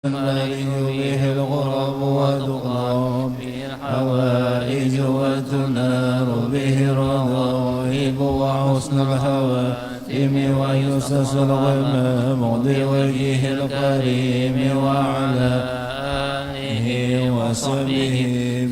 تنفرج به الغرب وتقضى به الحوائج وتنار به الرغائب وحسن الخواتم ويسس الغمام بوجهه الكريم وعلى آله وصحبه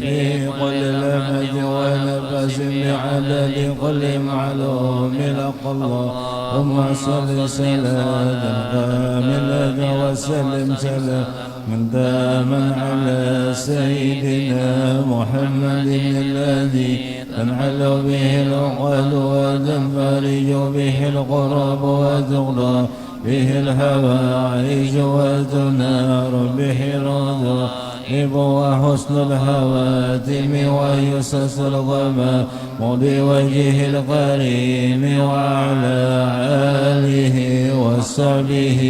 في كل لمج ونفس بعدد كل معلوم لقى اللهم صل سلاما كاملا وسلم سلاما داما على سيدنا محمد الذي تنحل به العقد وتنفرج به القرب وتغلى به الحوائج وتنار به الرغائب وحسن الخواتم ويسس الغمام بوجهه الكريم وعلى آله وصحبه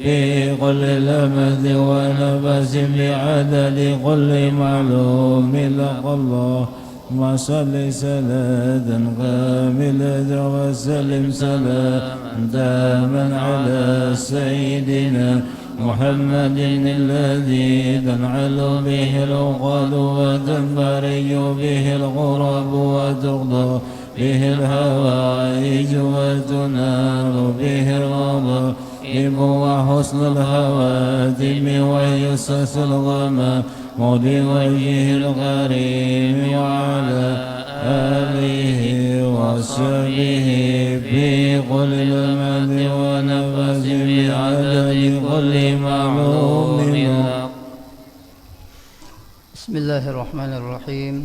في كل لمد ونفس بعدد كل معلوم لقى الله اللهم صل صلاة كاملة وسلم سلاما داما على سيدنا محمد الذي تنعل به العقد وتنفرج به الغرب وتقضى به الحوائج وتنار به الرغائب وحسن الخواتم ويسس الغمام بوجهه الكريم وعلى آله وصحبه في كل لمد ونفس بعدد كل معلوم. بسم الله الرحمن الرحيم.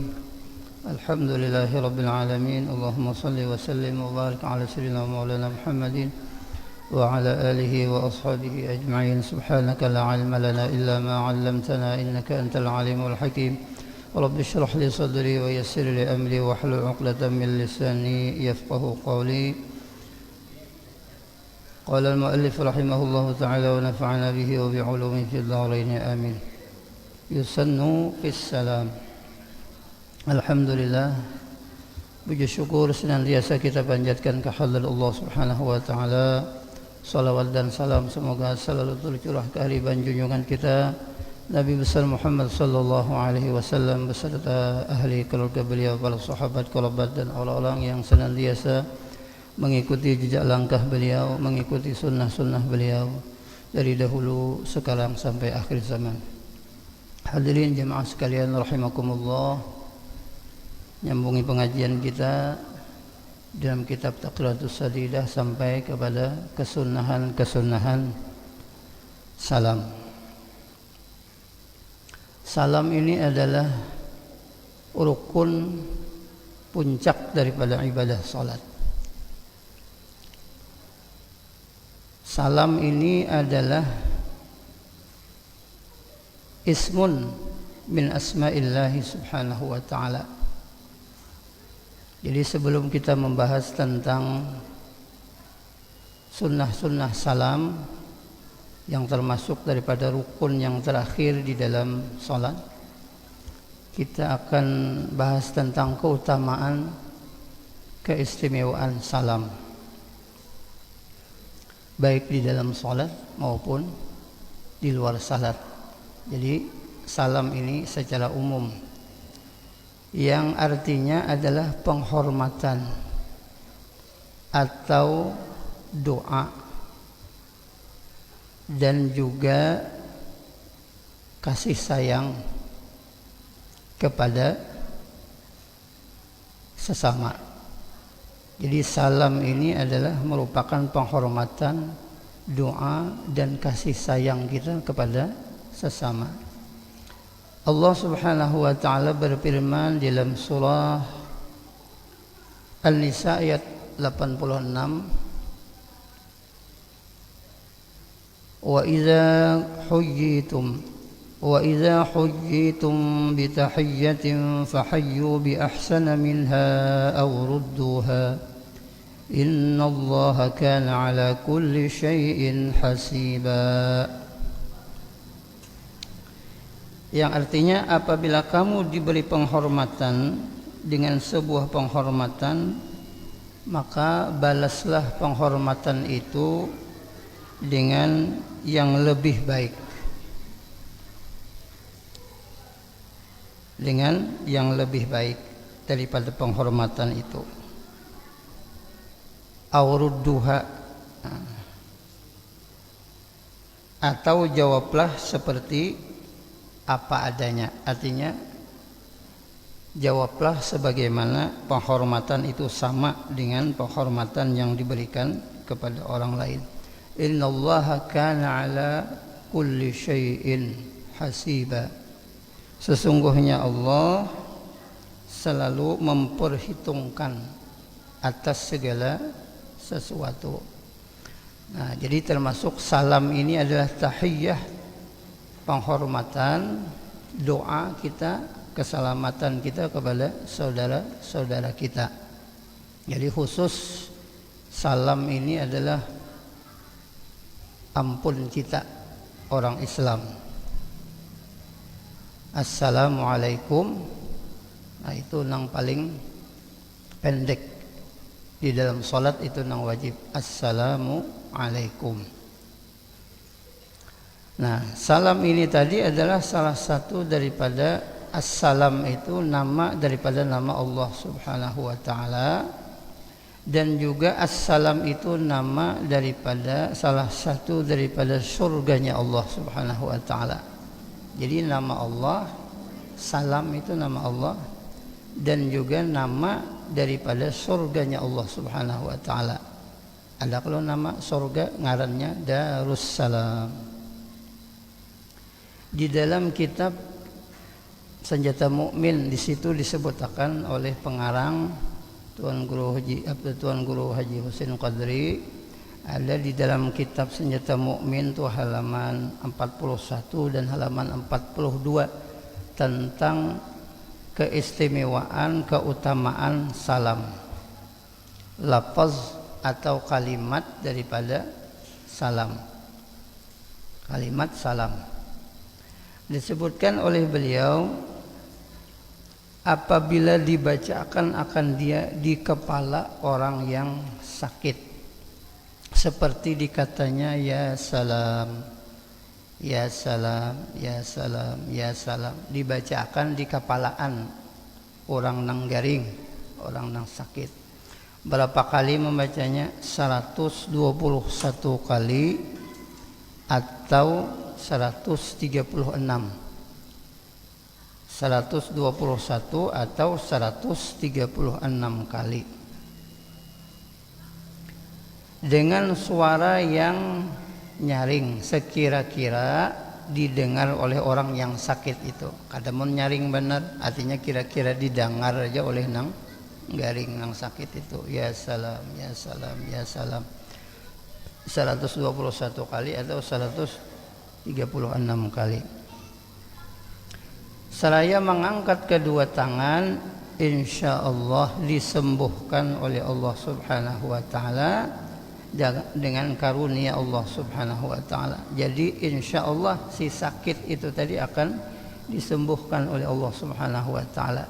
الحمد لله رب العالمين. اللهم صل وسلم وبارك على سيدنا مولانا محمد وعلى آله وأصحابه أجمعين. سبحانك لا علم لنا إلا ما علمتنا إنك أنت العليم الحكيم. رب اشرح لي صدري ويسر لي أمري واحلل عقدة من لساني يفقه قولي. قال المؤلف رحمه الله تعالى ونفعنا به وبعلومه في الدارين آمين. يسن في السلام. Alhamdulillah, puji syukur senantiasa kita panjatkan kehadirat Allah Subhanahu wa taala. Salawat dan salam semoga selalu tercurah ke hariban junjungan kita Nabi besar Muhammad sallallahu alaihi wasallam beserta ahli keluarga beliau, para sahabat, kerabat dan orang-orang yang senantiasa mengikuti jejak langkah beliau, mengikuti sunnah-sunnah beliau dari dahulu sekarang sampai akhir zaman. Hadirin jemaah sekalian rahimakumullah, nyambungi pengajian kita dalam kitab Taqratus Sadidah sampai kepada kesunahan salam. Salam ini adalah rukun puncak daripada ibadah salat. Salam ini adalah ismun min asma'illahi subhanahu wa ta'ala. Jadi sebelum kita membahas tentang sunnah-sunnah salam yang termasuk daripada rukun yang terakhir di dalam salat, kita akan bahas tentang keutamaan, keistimewaan salam baik di dalam salat maupun di luar salat. Jadi salam ini secara umum yang artinya adalah penghormatan atau doa dan juga kasih sayang kepada sesama. Jadi salam ini adalah merupakan penghormatan, doa dan kasih sayang kita kepada sesama. Allah Subhanahu wa taala berfirman dalam surah An-Nisa ayat 86, wa idza hujjitum bi tahiyyatin fahayyu bi ahsana minha aw rudduha innallaha kana ala kulli syai'in hasiba. Yang artinya apabila kamu diberi penghormatan dengan sebuah penghormatan, maka balaslah penghormatan itu dengan yang lebih baik. dengan yang lebih baik daripada penghormatan itu. Aurudduha, atau jawablah seperti apa adanya. Artinya jawablah sebagaimana penghormatan itu sama dengan penghormatan yang diberikan kepada orang lain. Innallaha kana ala kulli syai'in hasiba. Sesungguhnya Allah selalu memperhitungkan atas segala sesuatu. Nah, jadi termasuk salam ini adalah tahiyyah, penghormatan, doa kita, keselamatan kita kepada saudara-saudara kita. Jadi khusus salam ini adalah ampun kita orang Islam. Assalamualaikum. Nah, itu nang paling pendek. Di dalam salat itu nang wajib. Assalamualaikum. Nah, salam ini tadi adalah salah satu daripada assalam, itu nama daripada nama Allah Subhanahu wa taala, dan juga assalam itu nama daripada salah satu daripada surganya Allah Subhanahu wa taala. Jadi nama Allah, salam itu nama Allah, dan juga nama daripada surganya Allah Subhanahu wa taala. Ada kalau nama surga ngarannya Darussalam. Di dalam kitab Senjata Mukmin di situ disebutkan oleh pengarang Tuan Guru Haji Husin Qadri, ada di dalam kitab Senjata Mukmin itu halaman 41 dan halaman 42 tentang keistimewaan, keutamaan salam, lafaz atau kalimat daripada salam. Kalimat salam disebutkan oleh beliau apabila dibacakan akan dia di kepala orang yang sakit, seperti dikatanya ya salam, ya salam, ya salam, ya salam, dibacakan di kepalaan orang nang garing, orang nang sakit. Berapa kali membacanya? 121 kali atau 136. 121 atau 136 kali. Dengan suara yang nyaring, sekira-kira didengar oleh orang yang sakit itu. Kadamun nyaring benar, artinya kira-kira didengar aja oleh nang garing, nang sakit itu. Ya salam, ya salam, ya salam. 121 kali atau 136 kali. Seraya mengangkat kedua tangan, insyaallah disembuhkan oleh Allah Subhanahu wa taala dengan karunia Allah Subhanahu wa taala. Jadi insyaallah si sakit itu tadi akan disembuhkan oleh Allah Subhanahu wa taala.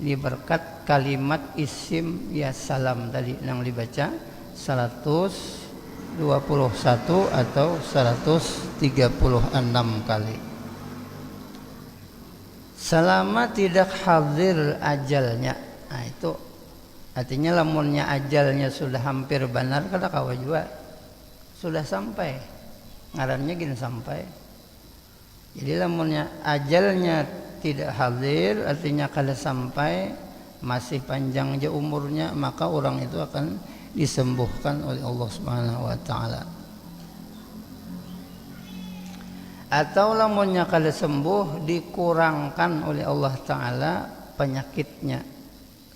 Ini berkat kalimat isim ya salam tadi yang dibaca 121 atau 136 kali. Selama tidak hadir ajalnya. Nah, itu artinya lamunnya ajalnya sudah hampir benar, kada kawa juga sudah sampai, ngarannya gini sampai. Jadi lamunnya ajalnya tidak hadir, artinya kada sampai, masih panjang aja umurnya, maka orang itu akan disembuhkan oleh Allah Subhanahu wa taala. Atau lamunnya kada sembuh, dikurangkan oleh Allah taala penyakitnya.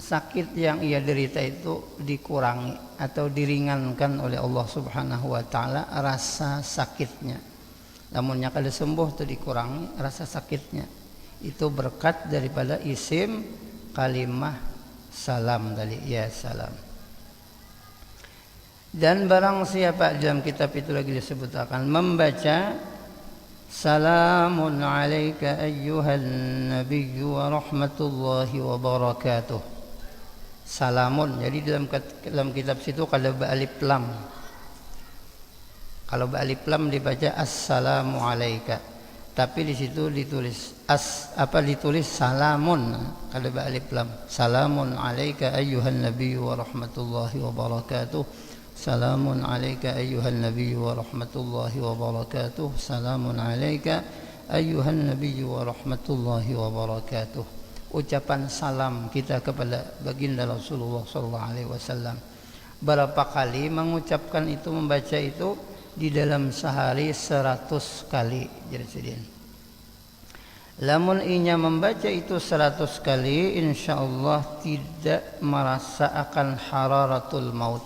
Sakit yang ia derita itu dikurangi atau diringankan oleh Allah Subhanahu wa taala rasa sakitnya. Lamunnya kada sembuh itu dikurangi rasa sakitnya. Itu berkat daripada isim kalimah salam tadi, ya salam. Dan barang siapa, dalam kitab itu lagi disebutkan, membaca Salamun alaika ayyuhan nabiyyu wa rahmatullahi wa barakatuh. Salamun, jadi dalam kitab situ kalau alif lam. Kalau alif lam dibaca assalamu alaika. tapi di situ ditulis ditulis salamun, ada alif lam. Salamun alaika ayyuhan nabiyyu wa rahmatullahi wa barakatuh. Salamun alaika ayyuhan nabiyyu wa rahmatullahi wa barakatuh. Salamun alaika ayyuhan nabiyyu wa rahmatullahi wa barakatuh. Ucapan salam kita kepada baginda Rasulullah sallallahu alaihi wasallam. Berapa kali mengucapkan itu, membaca itu? Di dalam sehari 100 kali. Jadi lamun inya membaca itu 100 kali, insyaallah tidak merasa akan hararatul maut.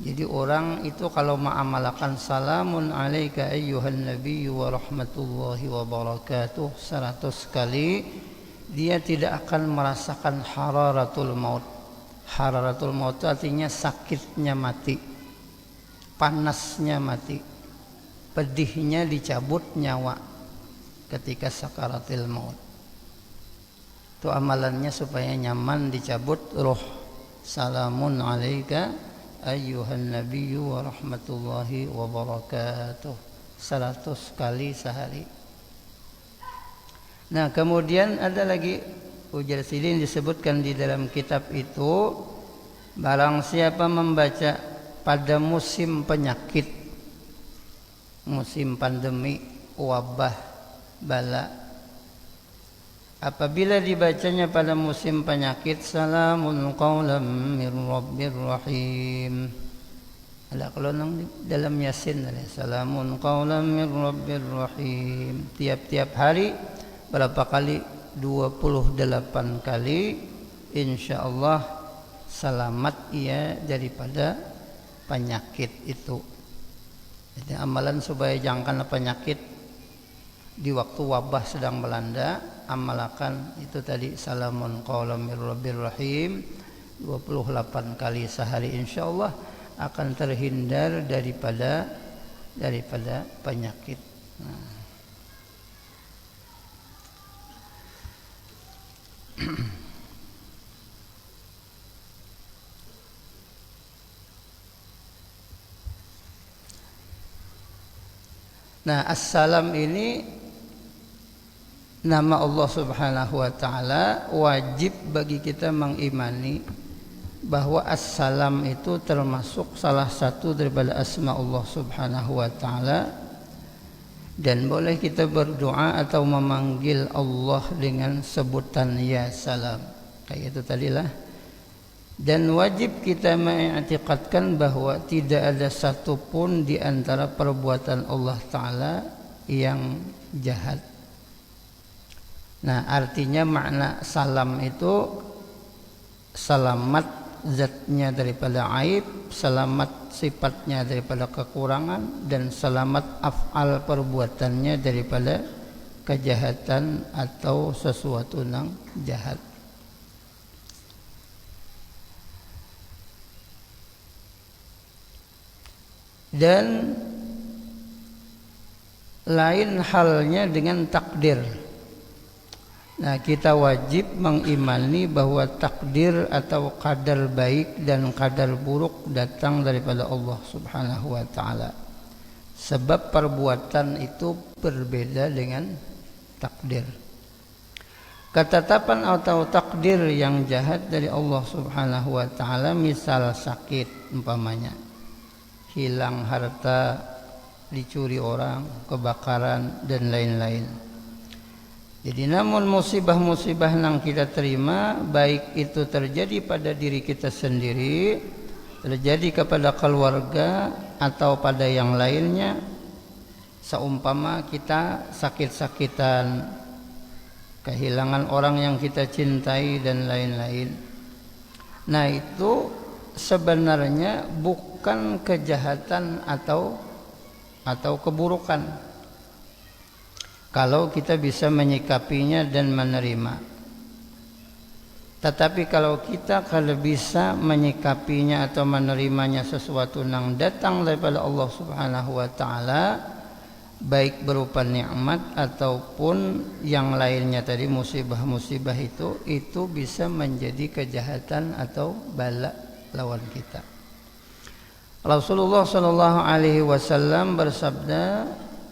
Jadi orang itu kalau mengamalkan salamun alaika ayyuhan nabiyyu wa rahmatullahi wa barakatuh 100 kali, dia tidak akan merasakan hararatul maut. Hararatul maut itu artinya sakitnya mati, panasnya mati, pedihnya dicabut nyawa ketika sakaratil maut. Itu amalannya supaya nyaman dicabut roh. Salamun alaika ayyuhan nabiyyu wa rahmatullahi wa barakatuh 100 kali sehari. Nah, kemudian ada lagi ujar silin disebutkan di dalam kitab itu, barang siapa membaca pada musim penyakit, musim pandemi, wabah, bala, apabila dibacanya pada musim penyakit, salamun qawlam mir rabbir rahim. Ada kalau dalam Yasin ada salamun qawlam mir rabbir rahim. Tiap-tiap hari berapa kali? 28 kali, insyaallah selamat ia daripada penyakit itu. Jadi amalan supaya jangan kena penyakit di waktu wabah sedang melanda, amalkan itu tadi salamun qawlam mir rabbir rahim 28 kali sehari, insyaallah akan terhindar daripada penyakit. Nah, assalam ini nama Allah Subhanahu wa taala. Wajib bagi kita mengimani bahwa assalam itu termasuk salah satu daripada asma Allah Subhanahu wa taala, dan boleh kita berdoa atau memanggil Allah dengan sebutan ya salam, kayak itu tadilah. Dan wajib kita mengiktikadkan bahwa tidak ada satupun di antara perbuatan Allah Ta'ala yang jahat. Nah, artinya makna salam itu selamat zatnya daripada aib, selamat sifatnya daripada kekurangan, dan selamat af'al perbuatannya daripada kejahatan atau sesuatu yang jahat. Dan lain halnya dengan takdir. Nah, kita wajib mengimani bahwa takdir atau qadar baik dan qadar buruk datang daripada Allah Subhanahu wa taala. Sebab perbuatan itu berbeda dengan takdir. Ketetapan atau takdir yang jahat dari Allah Subhanahu wa taala, misal sakit umpamanya, hilang harta, dicuri orang, kebakaran, dan lain-lain. Jadi namun musibah-musibah yang kita terima, baik itu terjadi pada diri kita sendiri, terjadi kepada keluarga, atau pada yang lainnya, seumpama kita sakit-sakitan, kehilangan orang yang kita cintai, dan lain-lain. Nah, itu sebenarnya bukan kejahatan atau keburukan kalau kita bisa menyikapinya dan menerima. Tetapi kalau kita bisa menyikapinya atau menerimanya sesuatu yang datang daripada Allah Subhanahu wa taala, baik berupa nikmat ataupun yang lainnya tadi, musibah-musibah itu bisa menjadi kejahatan atau bala lawan kita. Rasulullah sallallahu alaihi wasallam bersabda,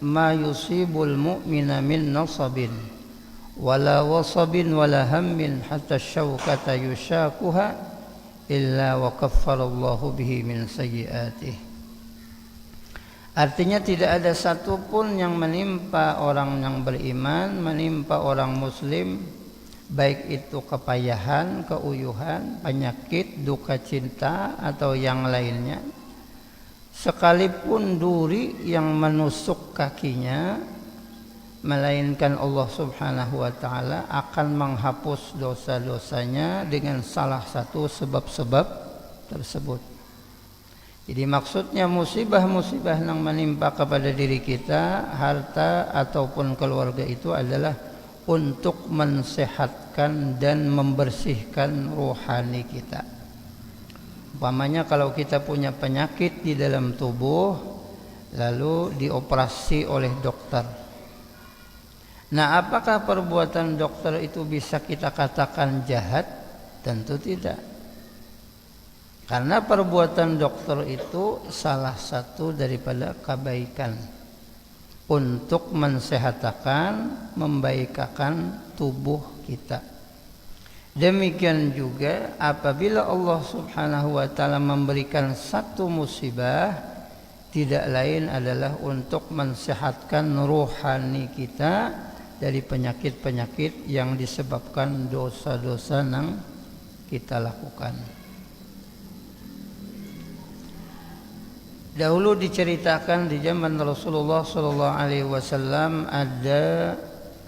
ma yusibul mu'mina min nasabin wala wasabin wala hammin hatta syaukata yushakuha illa wa kaffarallahu bihi min sayyi'atih. Artinya tidak ada satupun yang menimpa orang yang beriman, menimpa orang muslim, baik itu kepayahan, keuyuhan, penyakit, duka cinta atau yang lainnya, sekalipun duri yang menusuk kakinya, melainkan Allah Subhanahu wa taala akan menghapus dosa-dosanya dengan salah satu sebab-sebab tersebut. Jadi maksudnya musibah-musibah yang menimpa kepada diri kita, harta ataupun keluarga itu adalah untuk mensehatkan dan membersihkan rohani kita. Umpamanya kalau kita punya penyakit di dalam tubuh lalu dioperasi oleh dokter. Nah, apakah perbuatan dokter itu bisa kita katakan jahat? Tentu tidak. Karena perbuatan dokter itu salah satu daripada kebaikan untuk mensehatkan, membaikkan tubuh kita. Demikian juga apabila Allah Subhanahu wa taala memberikan satu musibah, tidak lain adalah untuk mensehatkan rohani kita dari penyakit-penyakit yang disebabkan dosa-dosa yang kita lakukan. Dahulu diceritakan di zaman Rasulullah sallallahu alaihi wasallam ada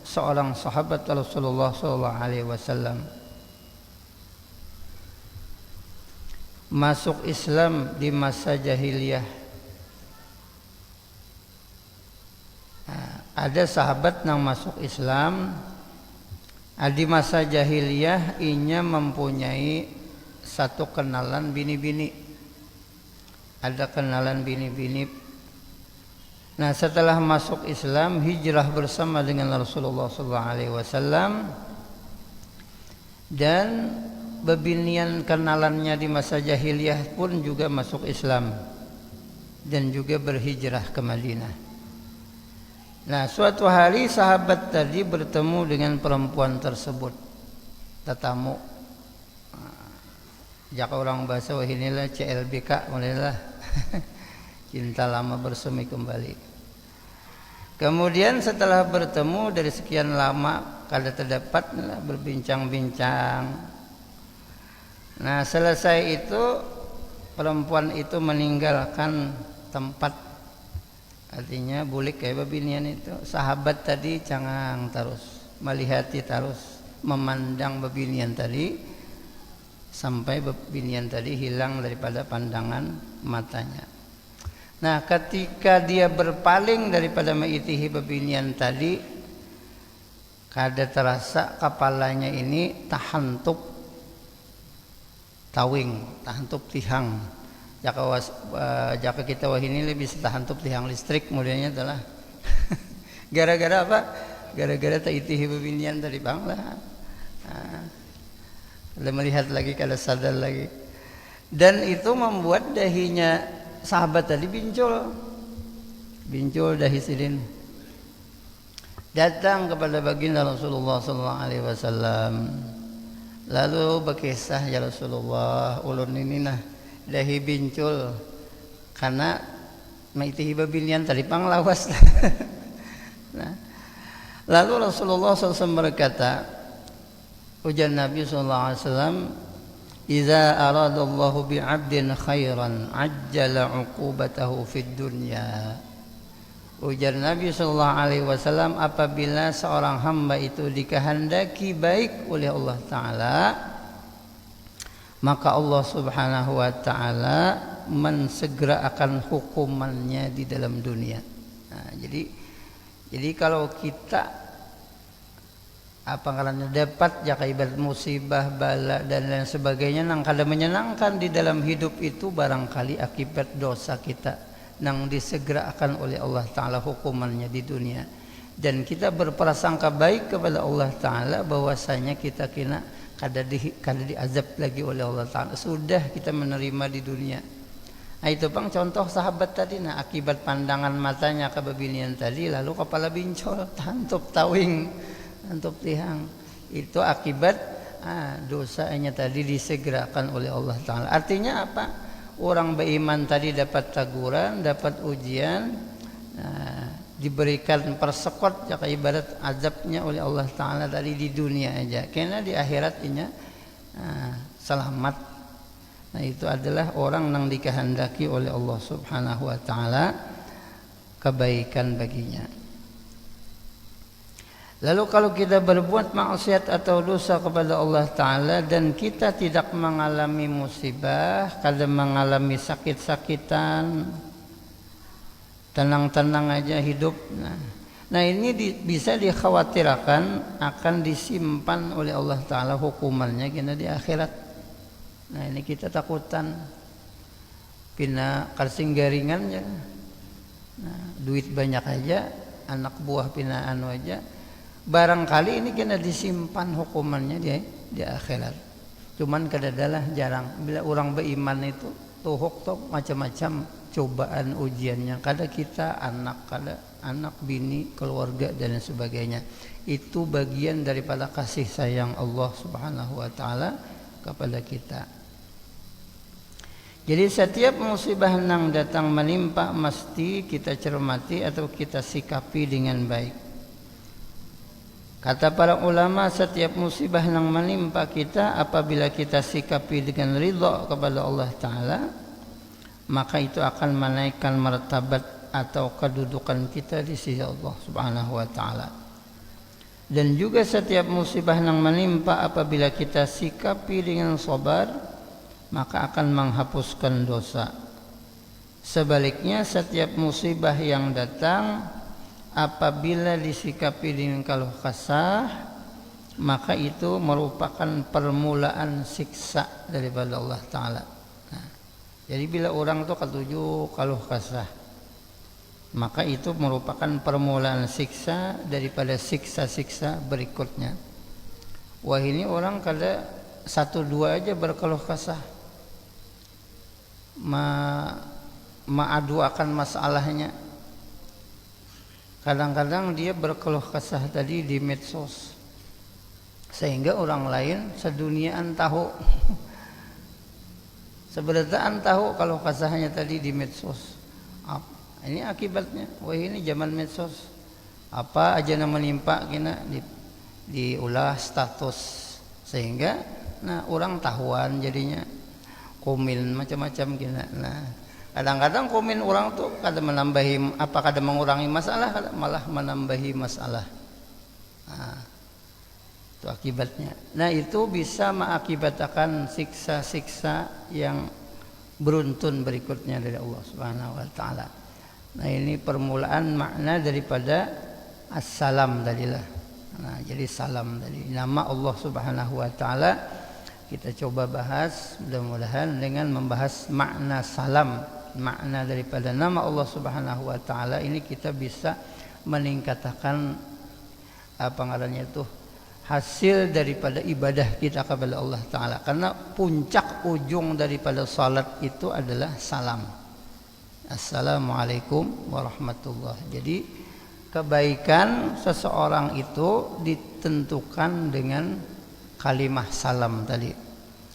seorang sahabat Rasulullah sallallahu alaihi wasallam masuk Islam di masa jahiliyah. Ada sahabat yang masuk Islam di masa jahiliyah, inya mempunyai satu kenalan bini-bini. Ada kenalan bini-bini. Nah, setelah masuk Islam, hijrah bersama dengan Rasulullah SAW, dan bebinian kenalannya di masa jahiliyah pun juga masuk Islam dan juga berhijrah ke Madinah. Nah, suatu hari sahabat tadi bertemu dengan perempuan tersebut, tetamu. Jika orang bahasa wah inilah CLBK mulailah cinta lama bersemi kembali. Kemudian setelah bertemu dari sekian lama kada terdapat berbincang-bincang. Nah, selesai itu perempuan itu meninggalkan tempat, artinya bulik kayak babinian itu. Sahabat tadi cangang terus melihati terus memandang babinian tadi sampai babinian tadi hilang daripada pandangan matanya. Nah, ketika dia berpaling daripada mengitihi babinian tadi, kada terasa kepalanya ini tahantup tawing, tahantup tihang. Jika kita wah ini lebih tahantup tihang listrik kemudiannya adalah gara-gara apa? Gara-gara tak itihi babinian tadi bang lah. Dia melihat lagi, kada sadar lagi, dan itu membuat dahinya sahabat tadi bincul dahi sidin. Datang kepada baginda Rasulullah SAW, lalu berkisah, ya Rasulullah, ulun ini nah dahi bincul karena maitihi babinian tadi panglawas. Nah, lalu Rasulullah SAW berkata, ujar Nabi SAW, "Iza aradallahu bi'abdin khairan ajjala 'uqubatahu fid dunya." Ujar Nabi SAW, apabila seorang hamba itu dikehendaki baik oleh Allah Ta'ala, maka Allah Subhanahu wa Ta'ala mensegerakan hukumannya di dalam dunia. Nah, jadi kalau kita karena dapat ibarat musibah, bala dan lain sebagainya nang kada menyenangkan di dalam hidup itu, barangkali akibat dosa kita nang disegerakan oleh Allah Ta'ala hukumannya di dunia, dan kita berprasangka baik kepada Allah Ta'ala bahwasanya kita kena kada diazab lagi oleh Allah Ta'ala, sudah kita menerima di dunia. Nah, itu pang contoh sahabat tadi, nah akibat pandangan matanya kebabinian tadi, lalu kepala bincol, tantup tawing, tantup tihang. Itu akibat dosanya tadi disegerakan oleh Allah Ta'ala. Artinya apa? Orang beriman tadi dapat teguran, dapat ujian, diberikan persekot, ya ibarat azabnya oleh Allah Ta'ala tadi di dunia aja. Karena di akhirat ini selamat. Nah, itu adalah orang yang dikehendaki oleh Allah Subhanahu wa Ta'ala kebaikan baginya. Lalu kalau kita berbuat maksiat atau dosa kepada Allah Ta'ala dan kita tidak mengalami musibah, kadang mengalami sakit-sakitan, tenang-tenang aja hidup. Nah ini bisa dikhawatirkan akan disimpan oleh Allah Ta'ala hukumannya kena di akhirat. Nah ini kita takutan pina karsing garingan ya. Nah, duit banyak aja, anak buah pina anu aja. Barangkali ini kena disimpan hukumannya di akhirat. Cuman kadadalah jarang. Bila orang beriman itu tuhuk tok macam-macam cobaan ujiannya. Kada kita anak bini, keluarga dan sebagainya. Itu bagian daripada kasih sayang Allah Subhanahu wa Ta'ala kepada kita. Jadi setiap musibah yang datang menimpa mesti kita cermati atau kita sikapi dengan baik. Kata para ulama, setiap musibah yang menimpa kita apabila kita sikapi dengan ridha kepada Allah Ta'ala, maka itu akan menaikkan martabat atau kedudukan kita di sisi Allah Subhanahu wa Ta'ala. Dan juga setiap musibah yang menimpa apabila kita sikapi dengan sabar, maka akan menghapuskan dosa. Sebaliknya setiap musibah yang datang apabila disikapi dengan keluh kesah, maka itu merupakan permulaan siksa daripada Allah Ta'ala. Nah, jadi bila orang itu ketujuh keluh kesah, maka itu merupakan permulaan siksa daripada siksa-siksa berikutnya. Wah, ini orang kada satu dua aja berkeluh kesah, mengadukan masalahnya. Kadang-kadang dia berkeluh kesah tadi di medsos, sehingga orang lain seduniaan tahu. Seberataan tahu kalau kesahnya tadi di medsos. Ini akibatnya. Wah, ini zaman medsos. Apa aja yang menimpa kena diulah status, sehingga orang tahuan jadinya. Komen macam-macam kena. Nah, kadang-kadang komen orang tuh kadang menambahi kadang mengurangi masalah, kadang malah menambahi masalah. Nah, itu akibatnya. Nah, itu bisa mengakibatkan siksa-siksa yang beruntun berikutnya dari Allah Subhanahu wa Ta'ala. Nah, ini permulaan makna daripada assalam tadilah. Nah, jadi salam tadi nama Allah Subhanahu wa Ta'ala. Kita coba bahas mudah-mudahan dengan membahas makna salam, makna daripada nama Allah Subhanahu wa Ta'ala ini kita bisa meningkatkan hasil daripada ibadah kita kepada Allah Ta'ala. Karena puncak ujung daripada salat itu adalah salam. Assalamualaikum warahmatullahi. Jadi kebaikan seseorang itu ditentukan dengan kalimah salam tadi.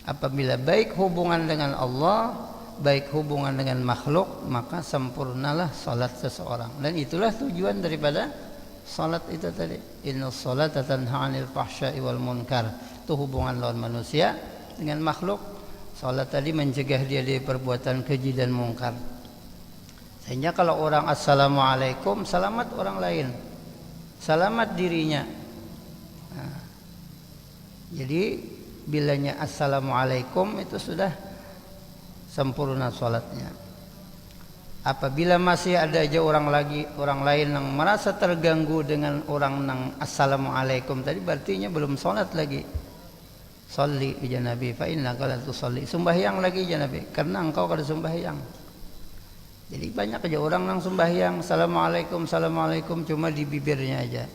Apabila baik hubungan dengan Allah, baik hubungan dengan makhluk, maka sempurnalah salat seseorang. Dan itulah tujuan daripada salat itu tadi. Innas salata tanha 'anil fahsya'i wal munkar. Itu hubungan lawan manusia dengan makhluk. Salat tadi mencegah dia dari perbuatan keji dan mungkar. Sehingga kalau orang assalamualaikum, selamat orang lain, selamat dirinya. Nah, jadi bilanya assalamualaikum itu sudah sempurna salatnya. Apabila masih ada aja orang lain yang merasa terganggu dengan orang yang assalamualaikum tadi, berarti belum salat lagi. Sholli ya Nabi fa innaka la tusalli. Sembahyang lagi ya Nabi, karena engkau kada sembahyang. Jadi banyak aja orang yang sembahyang assalamualaikum assalamualaikum cuma di bibirnya aja.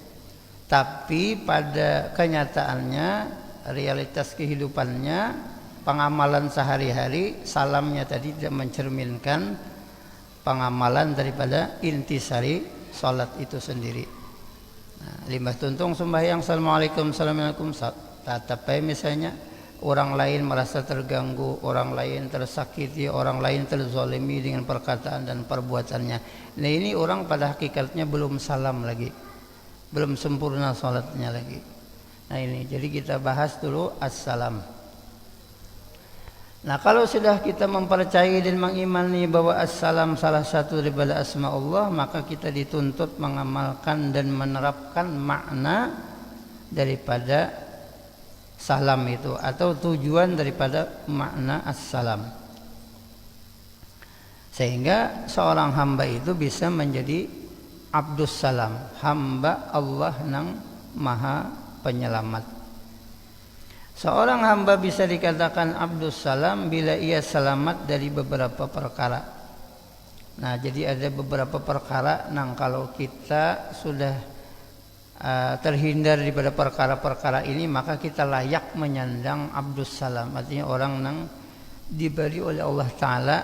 Tapi pada kenyataannya, realitas kehidupannya, pengamalan sehari-hari, salamnya tadi tidak mencerminkan pengamalan daripada intisari salat itu sendiri. Nah, limbah tuntung sembahyang assalamualaikum assalamualaikum tatap misalnya orang lain merasa terganggu, orang lain tersakiti, orang lain terzolimi dengan perkataan dan perbuatannya. Nah ini orang pada hakikatnya belum salam lagi, belum sempurna salatnya lagi. Nah ini jadi kita bahas dulu assalam. Nah kalau sudah kita mempercayai dan mengimani bahwa assalam salah satu daripada asma Allah, maka kita dituntut mengamalkan dan menerapkan makna daripada salam itu atau tujuan daripada makna assalam, sehingga seorang hamba itu bisa menjadi abdus salam, hamba Allah nang maha penyelamat. Seorang hamba bisa dikatakan abdus salam bila ia selamat dari beberapa perkara. Nah jadi ada beberapa perkara nang kalau kita sudah terhindar daripada perkara-perkara ini, maka kita layak menyandang abdus salam. Artinya orang nang diberi oleh Allah Ta'ala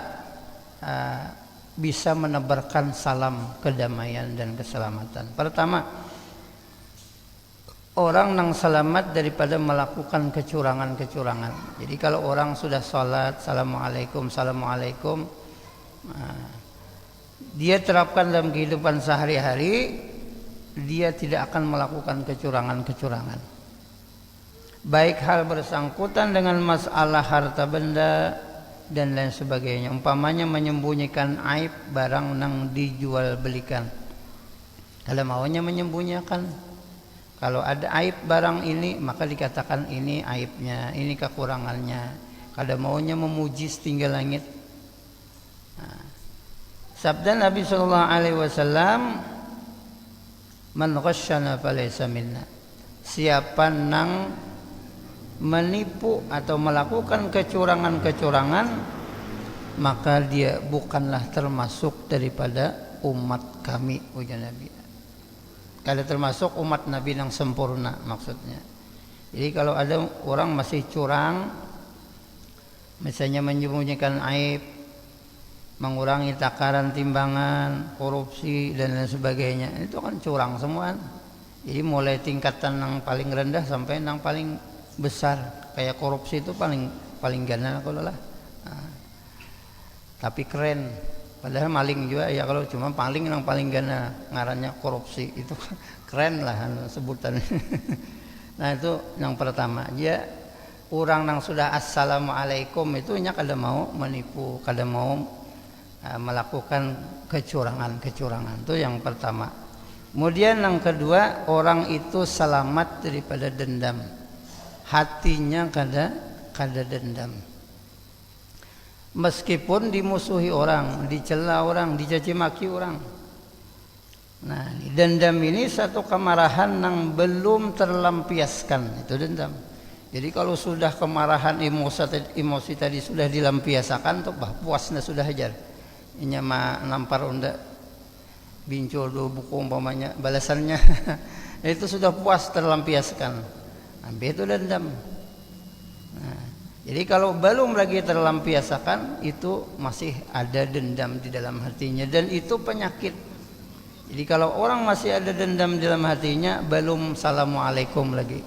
bisa menebarkan salam kedamaian dan keselamatan. Pertama, orang nang selamat daripada melakukan kecurangan-kecurangan. Jadi kalau orang sudah sholat, assalamualaikum, assalamualaikum, dia terapkan dalam kehidupan sehari-hari, dia tidak akan melakukan kecurangan-kecurangan. Baik hal bersangkutan dengan masalah harta benda dan lain sebagainya. Umpamanya menyembunyikan aib barang nang dijual belikan. Kalau maunya menyembunyikan, kalau ada aib barang ini maka dikatakan ini aibnya, ini kekurangannya. Kalau maunya memuji setinggi langit. Nah, sabda Nabi SAW, man ghasyana falaysa minna. Siapa nang menipu atau melakukan kecurangan-kecurangan, maka dia bukanlah termasuk daripada umat kami, ujar Nabi. Kalau termasuk umat Nabi yang sempurna maksudnya. Jadi kalau ada orang masih curang, misalnya menyembunyikan aib, mengurangi takaran timbangan, korupsi dan lain sebagainya, itu kan curang semua. Jadi mulai tingkatan yang paling rendah sampai yang paling besar, kayak korupsi itu paling gana kalau lah. Nah, tapi keren, padahal maling juga ya, kalau cuma yang paling gana ngarannya korupsi itu keren lah sebutan. Nah itu yang pertama, dia orang yang sudah assalamualaikum itu nya kada mau menipu, kada mau melakukan kecurangan-kecurangan. Itu yang pertama. Kemudian yang kedua, orang itu selamat daripada dendam. Hatinya kada dendam. Meskipun dimusuhi orang, dicela orang, dicaci maki orang. Nah, dendam ini satu kemarahan yang belum terlampiaskan, itu dendam. Jadi kalau sudah kemarahan emosi tadi sudah dilampiaskan, tuh puasnya sudah hajar. Inya mah nampar unda bincul do buku umpamanya balasannya itu sudah puas terlampiaskan. Ambil itu dendam. Nah, jadi kalau belum lagi terlampiaskan, itu masih ada dendam di dalam hatinya, dan itu penyakit. Jadi kalau orang masih ada dendam di dalam hatinya, belum assalamualaikum lagi,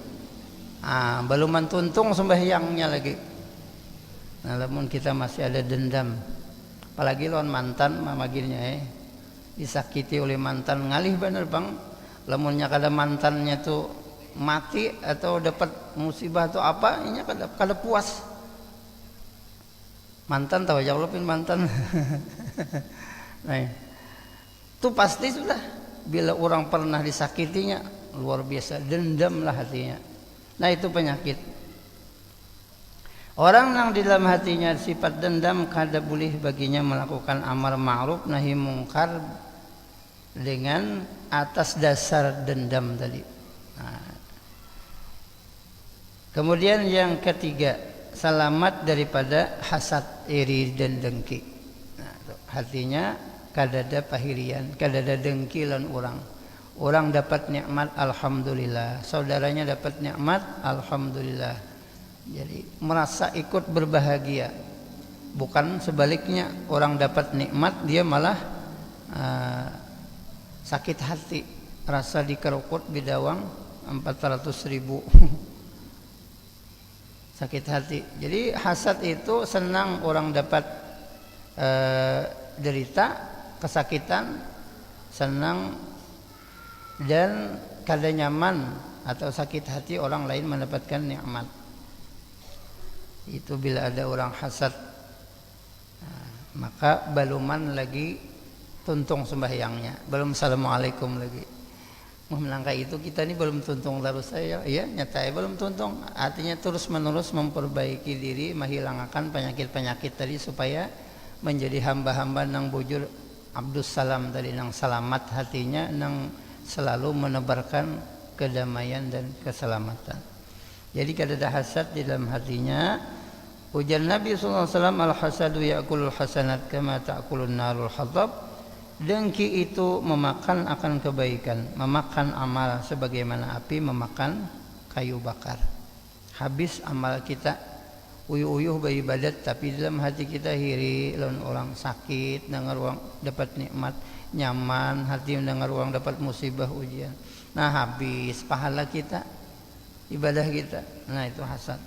belum mentuntung sembahyangnya lagi. Nah, namun kita masih ada dendam, apalagi lawan mantan mamagirnya disakiti oleh mantan, ngalih bener bang. Lamunnya kada mantannya tuh mati atau dapat musibah atau apa, ini kada puas. Mantan tahu aja lupin mantan. Nah, itu pasti sudah bila orang pernah disakitinya luar biasa dendam lah hatinya. Nah itu penyakit. Orang yang di dalam hatinya sifat dendam, kada boleh baginya melakukan amar ma'ruf nahi mungkar dengan atas dasar dendam tadi. Nah, kemudian yang ketiga, selamat daripada hasad, iri dan dengki. Nah, hatinya kada ada pahirian, kada ada dengkilan orang. Orang dapat nikmat alhamdulillah, saudaranya dapat nikmat alhamdulillah. Jadi merasa ikut berbahagia, bukan sebaliknya orang dapat nikmat dia malah sakit hati, rasa dikerukut bidawang 400.000 sakit hati. Jadi hasad itu senang orang dapat derita, kesakitan, senang dan kada nyaman atau sakit hati orang lain mendapatkan nikmat. Itu bila ada orang hasad, maka baluman lagi tuntung sembahyangnya, belum assalamualaikum lagi. Melangkah itu kita ini belum tuntung terus saya, ya nyata belum tuntung. Artinya terus menerus memperbaiki diri, menghilangkan penyakit-penyakit tadi supaya menjadi hamba-hamba nang bujur Abdus Salam tadi, nang selamat hatinya, nang selalu menebarkan kedamaian dan keselamatan. Jadi kada ada hasad di dalam hatinya. Ujar Nabi SAW, al-hasadu ya'kulul hasanat kama ta'kulun narul hatab. Dengki itu memakan akan kebaikan, memakan amal sebagaimana api memakan kayu bakar. Habis amal kita, uyuh-uyuh beribadat, tapi dalam hati kita hiri, lawan orang sakit, dengar orang dapat nikmat, nyaman, hati mendengar orang dapat musibah ujian. Nah habis pahala kita, ibadah kita. Nah itu hasad.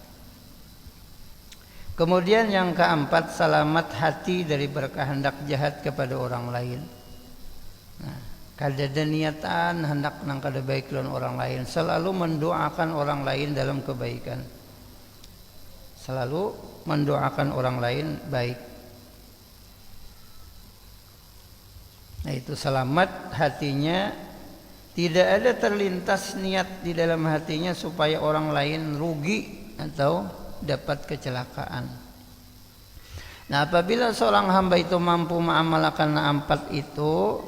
Kemudian yang keempat, selamat hati dari berkehendak jahat kepada orang lain. Nah, kada ada niatan hendak nang kada baik lawan orang lain, selalu mendoakan orang lain dalam kebaikan. Selalu mendoakan orang lain baik. Nah itu selamat hatinya, tidak ada terlintas niat di dalam hatinya supaya orang lain rugi atau dapat kecelakaan. Nah apabila seorang hamba itu mampu mengamalkan empat itu,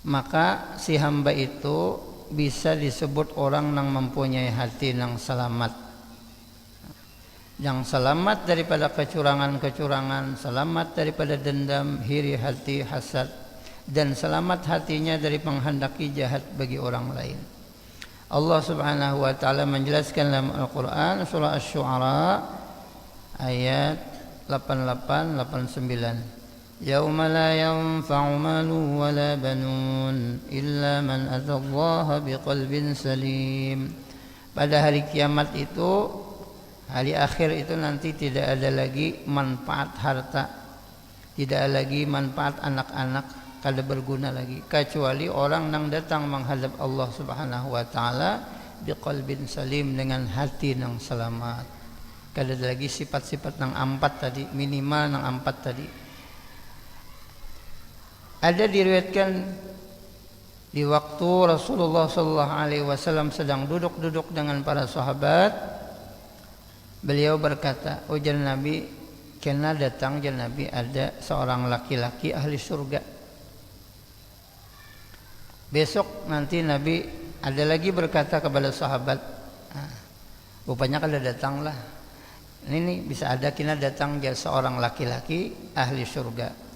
maka si hamba itu bisa disebut orang yang mempunyai hati yang selamat. Yang selamat daripada kecurangan-kecurangan, selamat daripada dendam, hiri hati, hasad, dan selamat hatinya dari menghendaki jahat bagi orang lain. Allah Subhanahu wa taala menjelaskan dalam Al-Qur'an surah Asy-Syu'ara ayat 88-89. Yauma la yanfa'u malun wa la banun illa man atallaha biqalbin salim. Pada hari kiamat itu, hari akhir itu nanti tidak ada lagi manfaat harta, tidak ada lagi manfaat anak-anak, kada berguna lagi, kecuali orang yang datang menghadap Allah Subhanahu wa taala biqalbin salim, dengan hati yang selamat. Kada ada lagi sifat-sifat yang empat tadi, minimal yang empat tadi. Ada diriwayatkan di waktu Rasulullah sallallahu alaihi wasallam sedang duduk-duduk dengan para sahabat, beliau berkata, ujar Nabi, kena datang jar Nabi ada seorang laki-laki ahli surga. Besok nanti Nabi ada lagi berkata kepada sahabat, rupanya kada datanglah. Ini bisa ada kena datang jar seorang laki-laki ahli surga.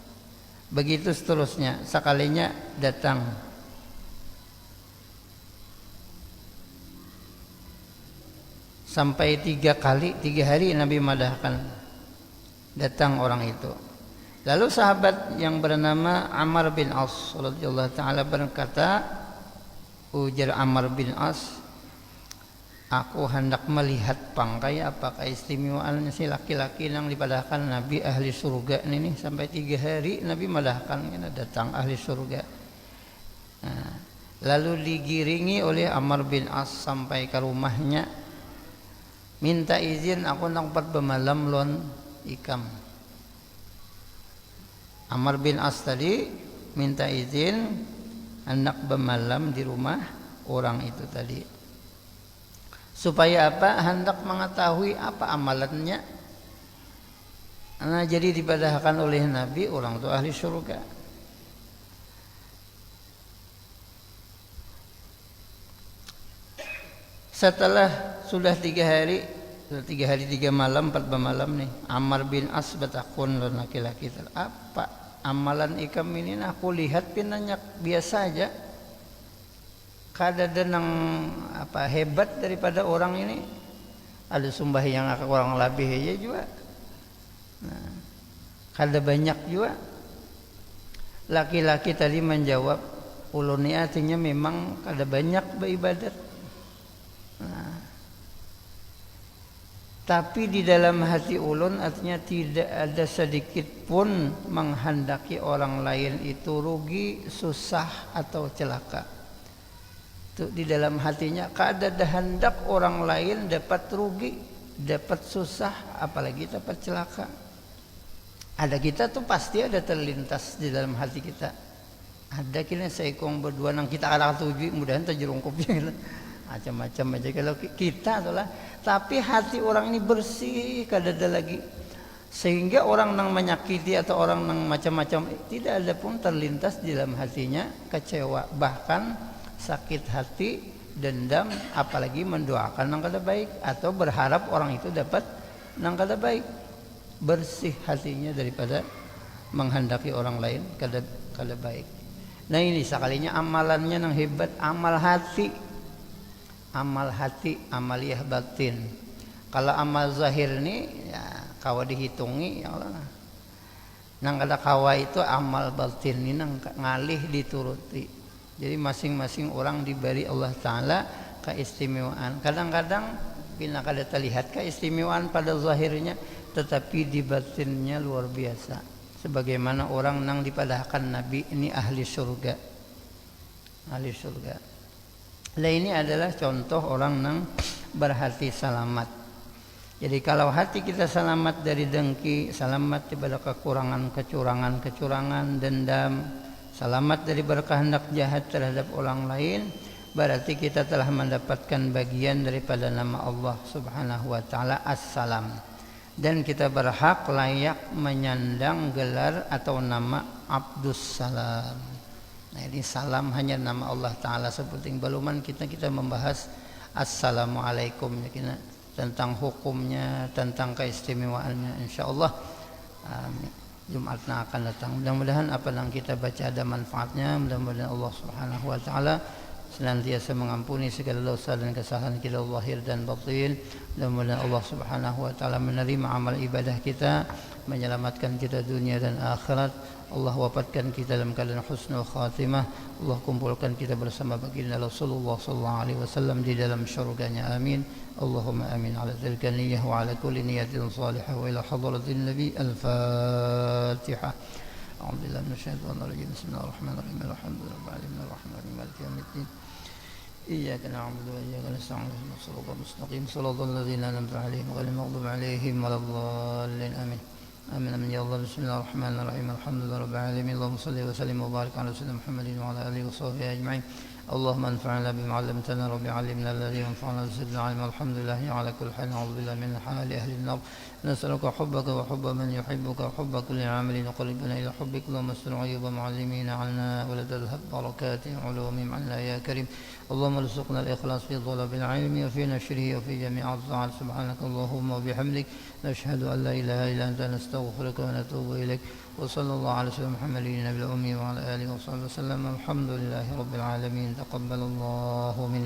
Begitu seterusnya, sekalinya datang. Sampai 3 kali, 3 hari Nabi madahkan datang orang itu. Lalu sahabat yang bernama Ammar bin As radhiyallahu taala berkata, ujar Ammar bin As, aku hendak melihat pangkai apa keistimewaannya si laki-laki yang dipadahkan Nabi ahli surga ini. Sampai 3 hari Nabi madahkan datang ahli surga. Nah, lalu digiringi oleh Ammar bin As sampai ke rumahnya, minta izin aku nak bermalam lon ikam. Ammar bin As tadi minta izin hendak bermalam di rumah orang itu tadi. Supaya apa? Hendak mengetahui apa amalannya. Nah, jadi dipadahkan oleh Nabi orang itu ahli surga. Setelah sudah 3 hari, 3 hari 3 malam 4 malam nih, Ammar bin As bertakun laki-laki, apa amalan ikam ini? Nah, aku lihat pinanyak biasa aja, kada ada nang apa hebat daripada orang ini. ada sembahyang kurang lebih aja juga. Nah, kada banyak juga. Laki-laki tadi menjawab, ulun ini artinya memang kada banyak beribadat. Nah, tapi di dalam hati ulun artinya tidak ada sedikit pun menghendaki orang lain itu rugi, susah atau celaka. Itu di dalam hatinya kada ada hendak orang lain dapat rugi, dapat susah, apalagi dapat celaka. Ada kita tuh pasti ada terlintas di dalam hati kita. Ada kira seikong berdua nang kita ada tuju, mudahan terjerungkupnya gitu. Macam-macam aja kalau kita itulah. Tapi hati orang ini bersih, kada ada lagi. Sehingga orang nang menyakiti atau orang nang macam-macam tidak ada pun terlintas di dalam hatinya kecewa, bahkan sakit hati, dendam, apalagi mendoakan nang kada baik atau berharap orang itu dapat nang kada baik. Bersih hatinya daripada menghendaki orang lain kada baik. Nah ini sekalinya amalannya nang hebat, amal hati, amaliyah batin. Kalau amal zahir ini ya kawa dihitungi ya Allah. Nang kada kawa itu amal batin ini nang ngalih dituruti. Jadi masing-masing orang diberi Allah Ta'ala keistimewaan. Kadang-kadang bila kada terlihat keistimewaan pada zahirnya, tetapi di batinnya luar biasa. Sebagaimana orang nang dipadahkan Nabi ini ahli surga. Ahli surga. Nah ini adalah contoh orang nang berhati selamat. Jadi kalau hati kita selamat dari dengki, selamat daripada kecurangan, dendam, selamat dari berkehendak jahat terhadap orang lain, berarti kita telah mendapatkan bagian daripada nama Allah Subhanahu wa taala As-Salam. Dan kita berhak layak menyandang gelar atau nama Abdus Salam. Nah ini salam hanya nama Allah Ta'ala. Seperti baluman kita membahas Assalamualaikum ya, tentang hukumnya, tentang keistimewaannya. InsyaAllah Jumatnya akan datang. Mudah-mudahan apa yang kita baca ada manfaatnya. Mudah-mudahan Allah Subhanahu wa taala senantiasa mengampuni segala dosa dan kesalahan kita zahir dan batin. Mudah-mudahan Allah Subhanahu wa taala menerima amal ibadah kita, menyelamatkan kita dunia dan akhirat. Allah wafatkan kita dalam keadaan husnul khatimah. Allah kumpulkan kita bersama baginda Rasulullah sallallahu alaihi wasallam di dalam syurganya. Amin. Allahumma amin ala tilka niyyah wa ala kulli niyatin salihah wa ila hadratin nabi. Al-Fatihah. A'udzu billahi minasyaitonir rajim. Bismillahirrahmanirrahim. Alhamdulillahirabbil alamin arrahmanir rahim maliki yaumiddin. إياك نعبد وإياك نستعين اهدنا الصراط المستقيم صراط الذين أنعمت عليهم غير المغضوب عليهم ولا الضالين آمين آمين يا الله. بسم الله الرحمن الرحيم الحمد لله رب العالمين اللهم صل وسلم وبارك على سيدنا محمد وعلى آله وصحبه أجمعين. اللهم انفعنا بما علمتنا رب علمنا الذي ينفعنا وزدنا علما. الحمد لله على كل حال. نعوذ بالله من حال أهل النار. نسألك حبك وحب من يحبك وحب كل عامل يقربنا إلى حبك. اللهم استر عيوب معلمين عنا ولا تذهب بركات علوم عنا يا كريم. اللهم ارزقنا الإخلاص في طلب العلم وفي نشره وفي جميع الطاعات. سبحانك اللهم وبحمدك نشهد أن لا إله إلا أنت نستغفرك ونتوب إليك. وصلى الله على سيدنا محمد النبي الأمي وعلى آله وصحبه وسلم. الحمد لله رب العالمين. تقبل الله منا.